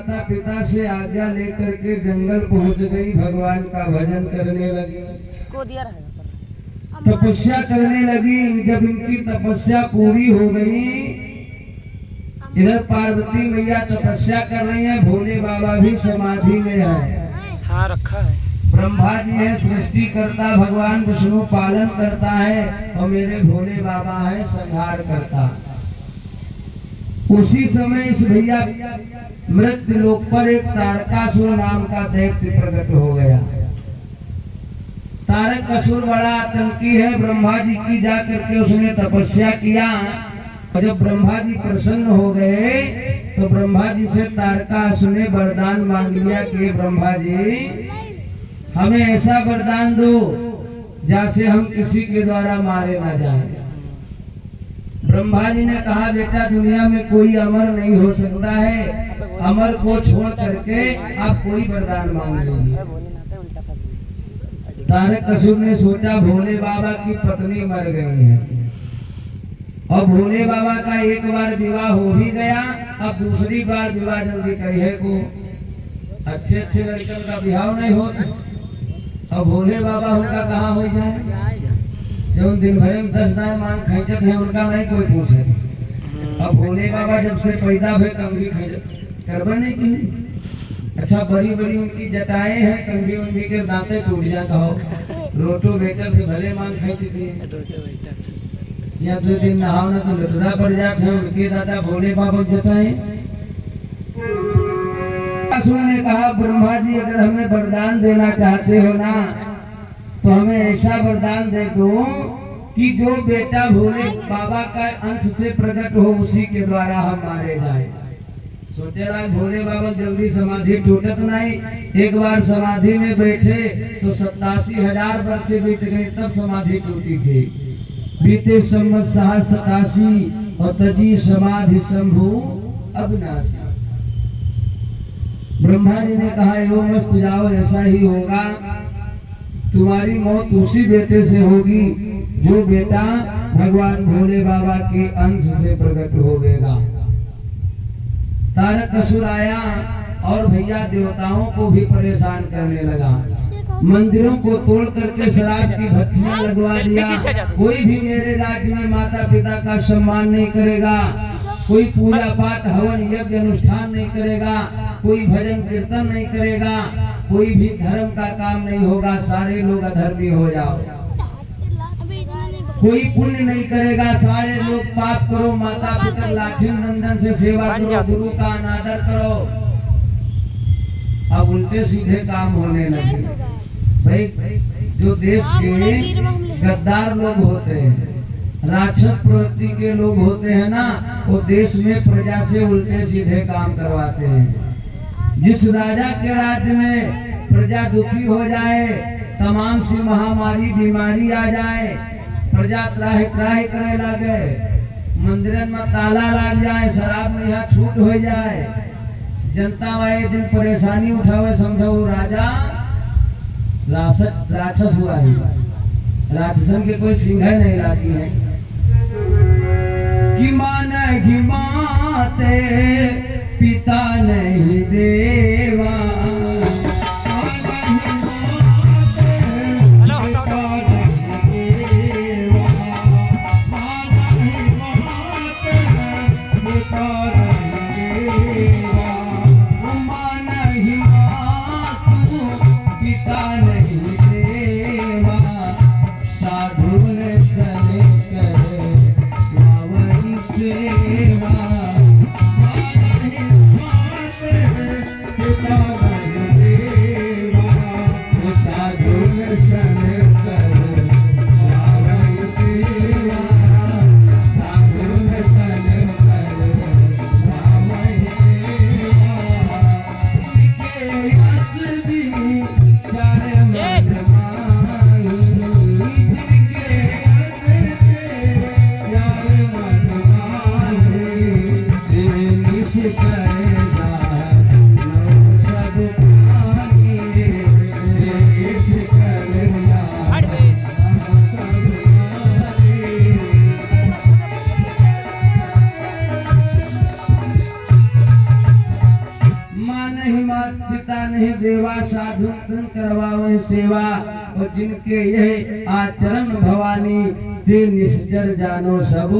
माता पिता से आज्ञा लेकर के जंगल पहुंच गई, भगवान का भजन करने लगी, तपस्या करने लगी। जब इनकी तपस्या पूरी हो गई, इधर पार्वती मैया तपस्या कर रही है, भोले बाबा भी समाधि में है। हाँ रखा है। ब्रह्मा जी है सृष्टि करता, भगवान विष्णु पालन करता है, और मेरे भोले बाबा है संहार करता। उसी समय इस भैया मृत्यु लोक पर एक तारकासुर नाम का दैत्य प्रकट हो गया। तारकासुर बड़ा आतंकी है, ब्रह्मा जी की जाकर के उसने तपस्या किया, और जब ब्रह्मा जी प्रसन्न हो गए तो ब्रह्मा जी से तारकासुर ने वरदान मांग लिया कि ब्रह्मा जी हमें ऐसा वरदान दो जैसे हम किसी के द्वारा मारे ना जाएं। ब्रह्मा जी ने कहा बेटा दुनिया में कोई अमर नहीं हो सकता है, अमर को छोड़ करके आप कोई वरदान मांग लीजिए। तारकासुर ने सोचा भोले बाबा की पत्नी मर गई है, और भोले बाबा का एक बार विवाह हो भी गया, अब दूसरी बार विवाह जल्दी करी है को अच्छे अच्छे लड़कन का विवाह नहीं होता, अब भोले बाबा उनका कहाँ हो जाए। जो दिन भर में 10 दाएं मांग खींचत है उनका नहीं कोई पूछे। अब भोले बाबा जब से पैदा भे कंघी करबे नहीं की। अच्छा बड़ी बड़ी उनकी जटाएं हैं, कंघी उंघी के दांते टूट जा कहो, रोटो वेटर से भले मांग खींच दिए, या 2 दिन नहाओ ना तो लटरा पड़ जाते हैं उनके दादा भोले बाबा जटाएं। ने कहा ब्रह्मा जी अगर हमें वरदान देना चाहते हो ना तो हमें ऐसा वरदान दे दो कि जो बेटा भोले बाबा का अंश से प्रकट हो उसी के द्वारा हम मारे जाए। सोचेगा भोले बाबा जल्दी समाधि टूटत नहीं, एक बार समाधि में बैठे तो 87,000 वर्ष से बीत गए तब समाधि टूटी थी। बीते संवत 87 और तजी समाधि शंभु अविनाशी। ब्रह्मा जी ने कहा यो मस्त जाओ, ऐसा ही होगा, तुम्हारी मौत उसी बेटे से होगी जो बेटा भगवान भोले बाबा के अंश से प्रकट होगा। तारकासुर आया और भैया देवताओं को भी परेशान करने लगा, मंदिरों को तोड़ करके शराब की भट्टियां लगवा दिया। कोई भी मेरे राज्य में माता पिता का सम्मान नहीं करेगा, कोई पूजा पाठ हवन यज्ञ अनुष्ठान नहीं करेगा, कोई भजन कीर्तन नहीं करेगा, कोई भी धर्म का काम नहीं होगा, सारे लोग अधर्मी हो जाओ। कोई पुण्य नहीं करेगा, सारे लोग पाप करो, माता पिता लाठी नंदन से सेवा करो, गुरु का अनादर करो। अब उल्टे सीधे काम होने लगे। भाई जो देश के गद्दार लोग होते हैं, राक्षस प्रवृत्ति के लोग होते हैं ना, वो देश में प्रजा से उल्टे सीधे काम करवाते हैं। जिस राजा के राज्य में प्रजा दुखी हो जाए, तमाम सी महामारी बीमारी आ जाए, प्रजा त्राही त्राही करे लगे, मंदिरन में ताला लग जाए, शराब में यहाँ छूट हो जाए, जनता वाले दिन परेशानी उठावे, समझो राजा राक्षस हुआ है। राक्षसन के कोई सिंह नहीं लाती है कि माँ नहीं माते पिता नहीं देवा, नहीं देवा, साधु तन करवावे सेवा। और जिनके यह आचरण भवानी, ते निश्चर जानो सब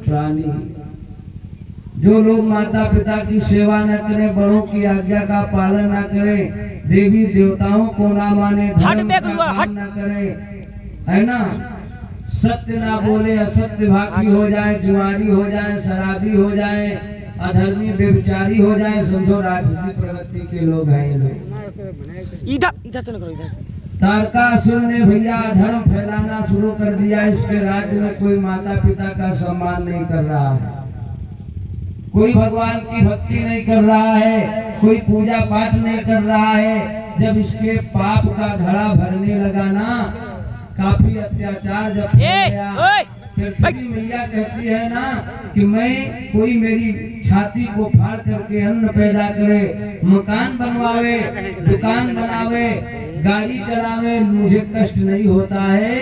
प्राणी। जो लोग माता पिता की सेवा न करें, बड़ों की आज्ञा का पालन न करें, देवी देवताओं को ना माने, धर्म का काम न करें, है ना, सत्य ना बोले, असत्य भागी हो जाए, जुआरी हो जाए, शराबी हो जाए, अधर्मी व्यभिचारी हो जाए, समझो राक्षसी प्रवृत्ति के लोग हैं ये लोग। इधर से करो, इधर से। तारकासुर ने भैया धर्म फैलाना शुरू कर दिया। इसके राज्य में कोई माता पिता का सम्मान नहीं कर रहा है, कोई भगवान की भक्ति नहीं कर रहा है, कोई पूजा पाठ नहीं कर रहा है। जब इसके पाप का घड़ा भरने लगा ना, काफी अत्याचार जब गया, पृथ्वी मैया कहती है ना कि मैं, कोई मेरी छाती को फाड़ करके अन्न पैदा करे, मकान बनवावे, दुकान बनावे, गाड़ी चलावे, मुझे कष्ट नहीं होता है।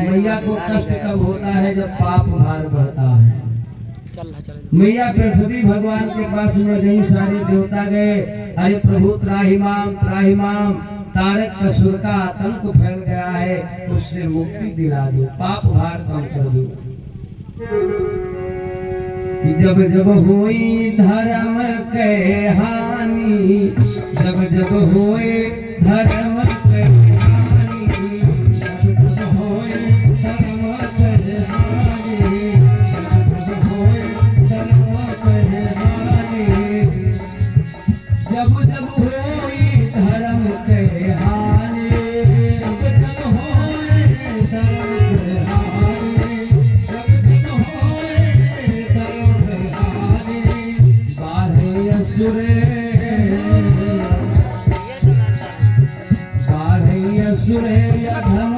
मैया को कष्ट कब होता है? जब पाप भार बढ़ता है। मैया पृथ्वी भगवान के पास में गई, सारे देवता गए, अरे प्रभु त्राहिमाम त्राहिमाम, तारक असुर का आतंक फैल गया है, उससे मुक्ति दिला दो, पाप भार कम कर दो। जब जब होई धर्म के हानि, जब जब होए धर्म के हानि, जब जब होए धर्म के हानि, जब होए धर्म के हानि, जब जब होई धर्म के हानि, जब जब होए धर्म के हानि, जब जब होए धर्म के हानि, बाढ़े असुरे, बाढ़े असुरे अधम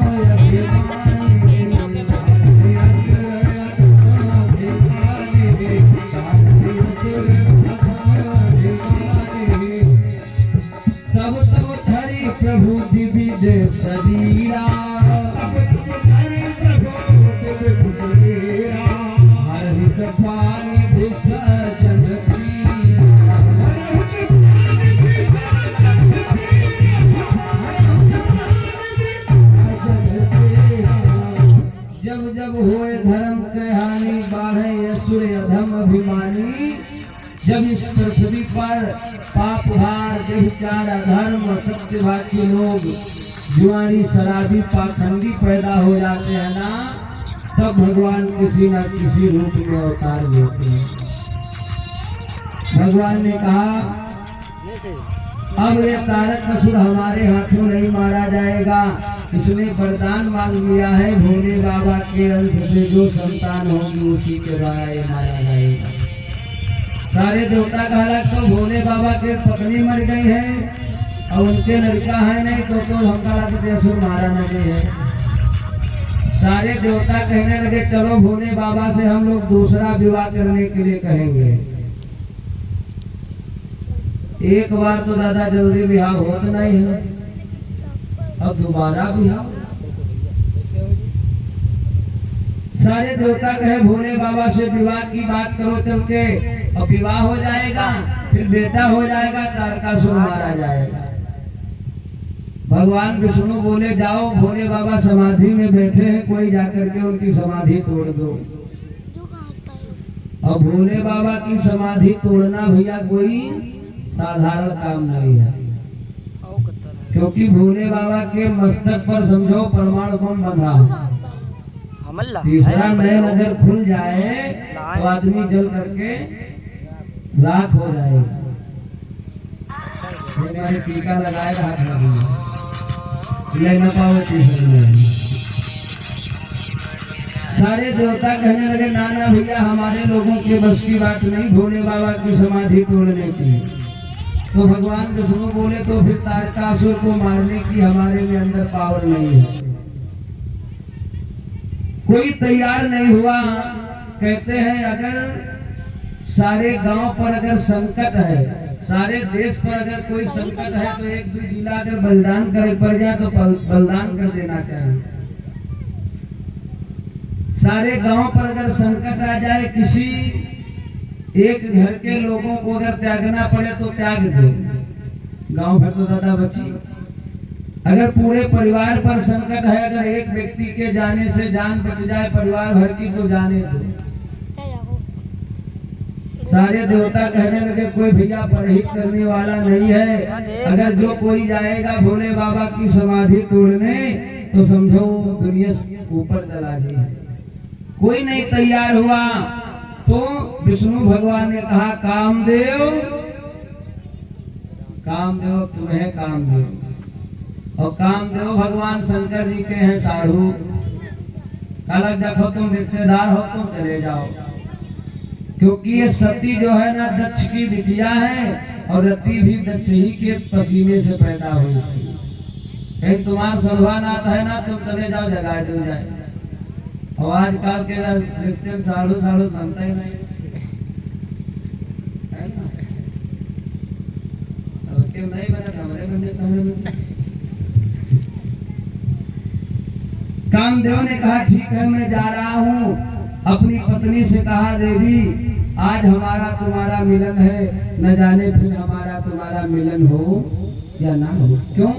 प्रभु दिव्य दे शरीरा, हर हित पानी विसर्जन जब जब होए धर्म के हानि, बाढ़े असुर अधम अभिमानी। जब इस पृथ्वी पर पाप भार, व्यभिचार, अधर्म, सत्यभागी लोग, जुआरी, शराबी, पाखंडी पैदा हो जाते हैं ना, तब भगवान किसी न किसी रूप में अवतार लेते हैं। भगवान ने कहा अब ये तारक असुर हमारे हाथों नहीं मारा जाएगा। इसने वरदान मांग लिया है, भोले बाबा के अंश से जो संतान होगी उसी के द्वारा ये मारा जाएगा। सारे देवता का हालत, तो भोले बाबा के पत्नी मर गई है और उनके लड़का है नहीं, तो हमका लगता है असुर मारा नहीं है। सारे देवता कहने लगे चलो भोले बाबा से हम लोग दूसरा विवाह करने के लिए कहेंगे। एक बार तो दादा जल्दी विवाह होता नहीं है, अब दोबारा विवाह। सारे देवता कहे भोले बाबा से विवाह की बात करो चल के, और विवाह हो जाएगा, फिर बेटा हो जाएगा, तारकासुर मारा जाएगा। भगवान विष्णु बोले जाओ, भोले बाबा समाधि में बैठे हैं, कोई जाकर के उनकी समाधि तोड़ दो। और भोले बाबा की समाधि तोड़ना भैया कोई साधारण काम नहीं है, क्योंकि भोले बाबा के मस्तक पर समझो परमाणु बम बंधा है। तीसरा नयन अगर खुल जाए तो आदमी जल करके राख हो जाएगा। मैंने टीका लगाएगा, हाथ ले न पाओ तीसरे में। सारे देवता कहने लगे ना ना भैया हमारे लोगों के बस की बात नहीं भोले बाबा की समाधि तोड़ने की। तो भगवान विष्णु बोले तो फिर तारकासुर को मारने की हमारे में अंदर पावर नहीं है, कोई तैयार नहीं हुआ। कहते हैं अगर सारे गांव पर अगर संकट है, सारे देश पर अगर कोई संकट है, तो एक दो जिला अगर बलिदान करे पड़ जाए तो बलिदान कर देना चाहिए। सारे गांव पर अगर संकट आ जाए, किसी एक घर के लोगों को अगर त्यागना पड़े तो त्याग दे। गांव भर तो दादा बची। अगर पूरे परिवार पर संकट है, अगर एक व्यक्ति के जाने से जान बच जाए परिवार भर की तो जाने दो। सारे देवता कहने लगे कोई भैया परहित करने वाला नहीं है, अगर जो कोई जाएगा भोले बाबा की समाधि तोड़ने तो समझो दुनिया ऊपर चला गई है। कोई नहीं तैयार हुआ तो विष्णु भगवान ने कहा कामदेव, कामदेव तुम्हें कामदेव। और कामदेव भगवान शंकर जी के हैं साधु। अलग देखो तुम रिश्तेदार हो तुम चले जाओ, क्योंकि ये सती जो है ना दक्ष की बिटिया है और रति भी दक्ष ही के पसीने से पैदा हुई थी। कहीं तुम्हारा सलवानाथ है ना, तुम चले जाओ जगाए दो जाए। और आजकल के रिश्ते में साधु साधु बनते ही नहीं है ना, सबके नहीं बने हमारे बने। कामदेव ने कहा ठीक है मैं जा रहा हूँ। अपनी पत्नी से कहा देवी आज हमारा तुम्हारा मिलन है, न जाने फिर हमारा तुम्हारा मिलन हो या ना हो। क्यों?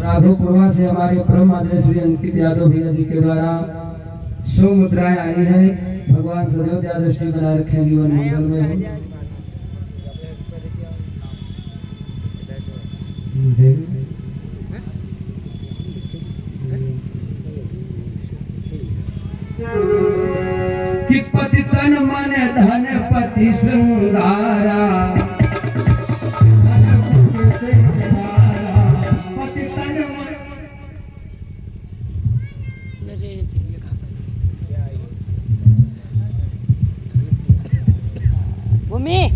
राघोपुरवा से हमारे परम आदरणीय श्री अंकित यादव भैया जी के द्वारा 100 मुद्राएं आई है। भगवान सदैव दया दृष्टि बनाए रखें, जीवन मंगल में हो। कि पति तन मन धन पति श्रृंगारा, पति तन मन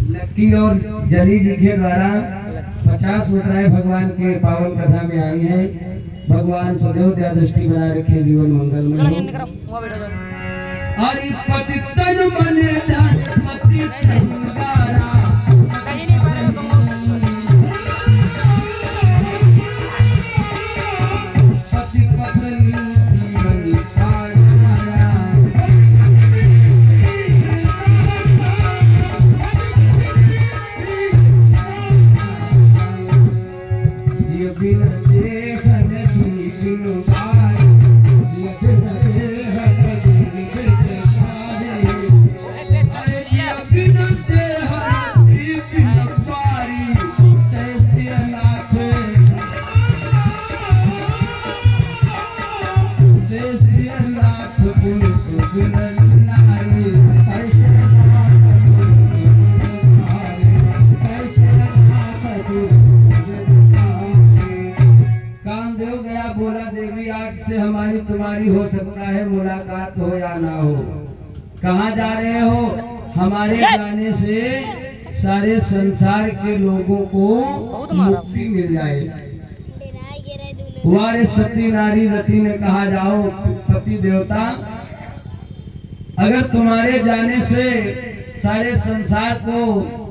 लक्की और जली जी के द्वारा 50 मुद्राएं भगवान के पावन कथा में आई हैं। भगवान सदैव दया दृष्टि बनाए रखे, जीवन मंगल में हो। हरि पति तन मन धन पति श्रृंगारा, पति पत्नी जीवन सारा, ये बिन देखन की बिनु पाई, ये बिन देखन की बिनु कामदेव गया बोला देवी आज से हमारी तुम्हारी हो सकता है मुलाकात हो या ना हो। कहाँ जा रहे हो? हमारे जाने से सारे संसार के लोगों को मुक्ति मिल जाए। वारे सती नारी रति ने कहा जाओ पति देवता, अगर तुम्हारे जाने से सारे संसार को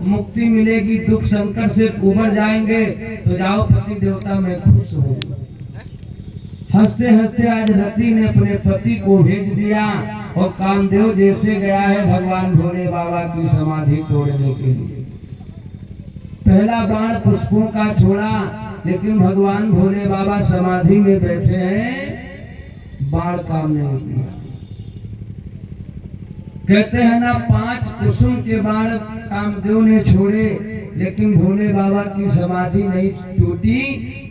मुक्ति मिलेगी, दुख संकट से उबर जाएंगे, तो जाओ पति देवता मैं खुश हूँ। हंसते हंसते आज रति ने अपने पति को भेज दिया और कामदेव जैसे गया है भगवान भोले बाबा की समाधि तोड़ने के लिए। पहला बाण पुष्पों का छोड़ा, लेकिन भगवान भोले बाबा समाधि में बैठे हैं, बाण काम नहीं किया। कहते हैं ना 5 कुसुम के बाण कामदेव ने छोड़े, लेकिन भोले बाबा की समाधि नहीं टूटी।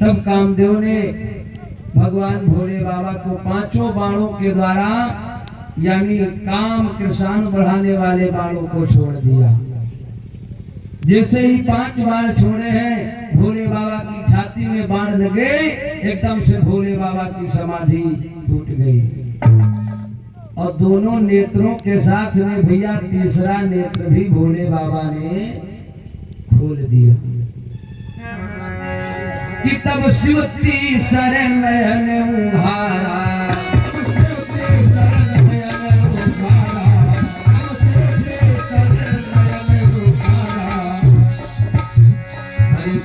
तब कामदेव ने भगवान भोले बाबा को 5 बाणों के द्वारा यानी काम कृष्ण बढ़ाने वाले बाणों को छोड़ दिया। जैसे ही 5 बाण छोड़े हैं, भोले बाबा की छाती में बाण लगे, एकदम से भोले बाबा की समाधि टूट गई और दोनों नेत्रों के साथ में भैया तीसरा नेत्र भी भोले बाबा ने खोल दिया। कि तब शिवती शरण नयन उघारा,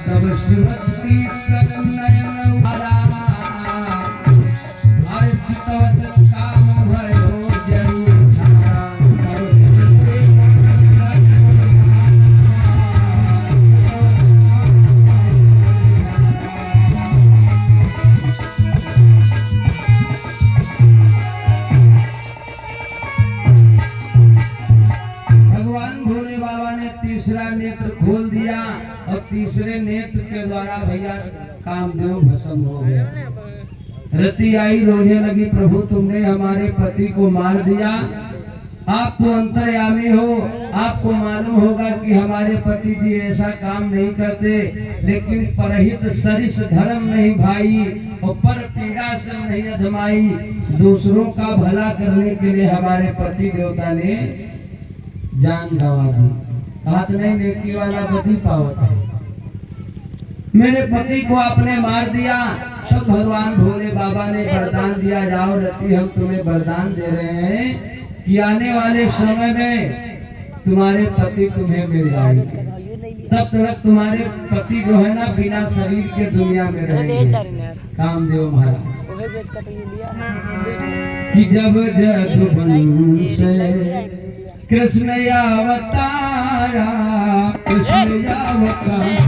तब शिवती शरण नयन उघारा, काम भयो जय छारा। कामदेव भस्म हो गया। रति आई रोने लगी, प्रभु तुमने हमारे पति को मार दिया। आप तो अंतर्यामी हो, आपको मालूम होगा कि हमारे पति जी ऐसा काम नहीं करते, लेकिन परहित सरिस धर्म नहीं भाई और पर पीड़ा से नहीं अधमाई। दूसरों का भला करने के लिए हमारे पति देवता ने जान गंवा दी। हाथ नहीं नेकी वाला गति पावत है। मेरे पति को आपने मार दिया। तब भगवान भोले बाबा ने वरदान दिया, जाओ रति हम तुम्हें वरदान दे रहे हैं कि आने वाले समय में तुम्हारे पति तुम्हें मिल जाएंगे। तब तक तुम्हारे पति जो है ना बिना शरीर के दुनिया में रहेंगे। कामदेव महाराज कि जब जदुवंश कृष्ण अवतारा, कृष्ण अवतारा